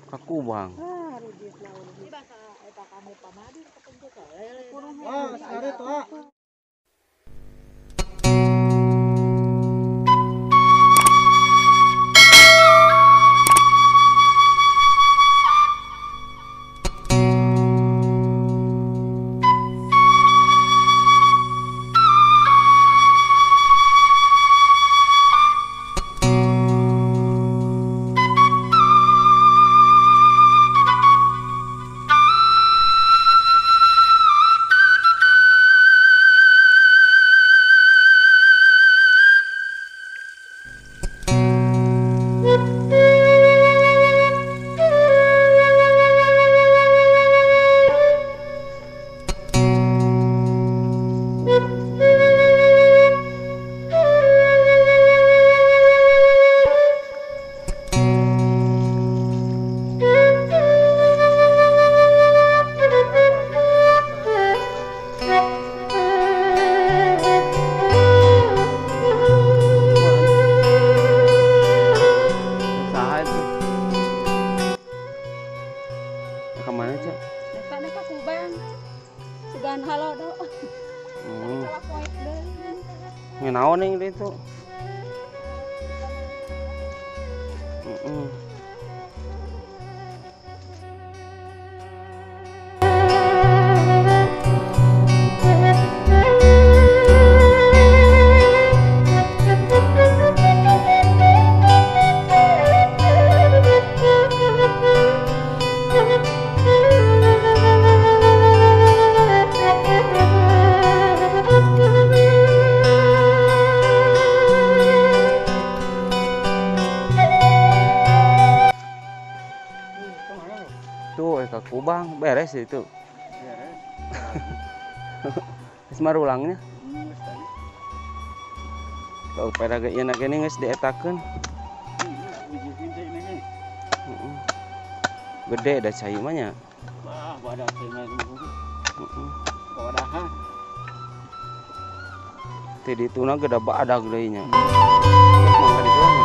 Kaku bang. Sare toa. Kemana cak? Neka kubang, segan halo do. Ngenaon nih itu? Tuh, kaku bang, beres itu. Beres. Geus marulangnya. Kalau pada ge enak ini geus dietakeun. Gede dah cai mah nya. Wah, badak teh mah. Wadahan. Teh dituna geda badag deui nya. Geus mangga dituang.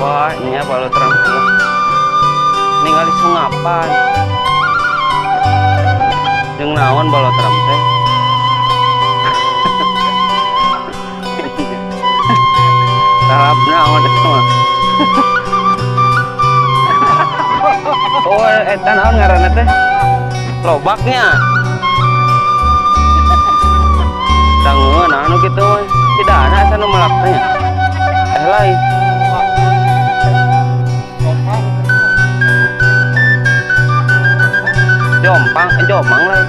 Wah, ini ya balu terang ningali sungapan. Jeung naon balu terang teh? Tahap naon eta mah? Oh, eta naon ngaranna teh? Lobaknya. Dangeun anu kitu mah. Tidak ada asa nu melak teh. Lain. Jomang lain.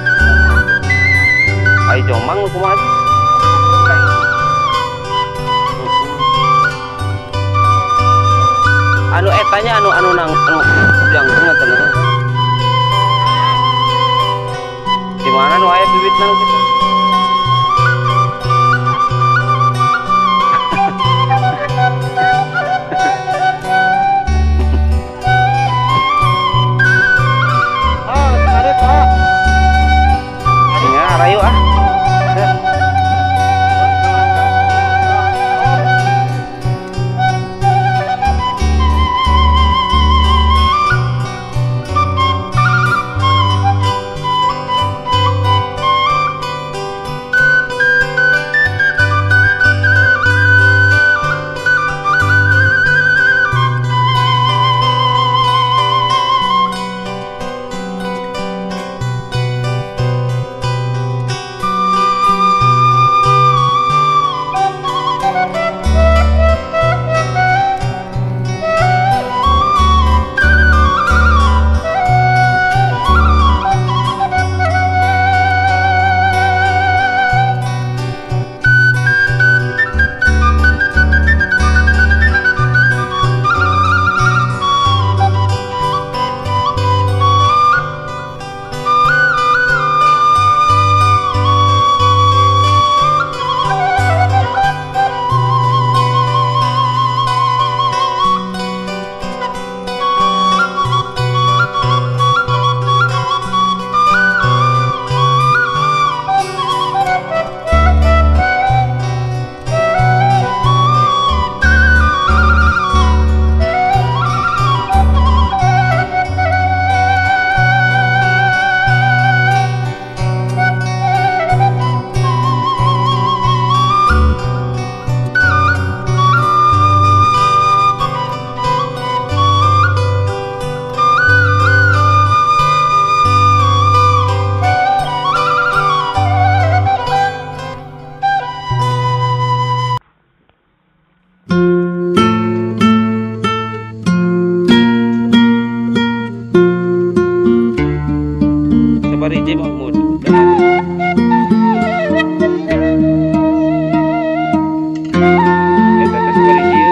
Ai jomang kumaha? Anu etanya anu jangkung ngeten teh. Di mana nu aya bibitna kitu? Parije Mahmud. Eta tes Parije.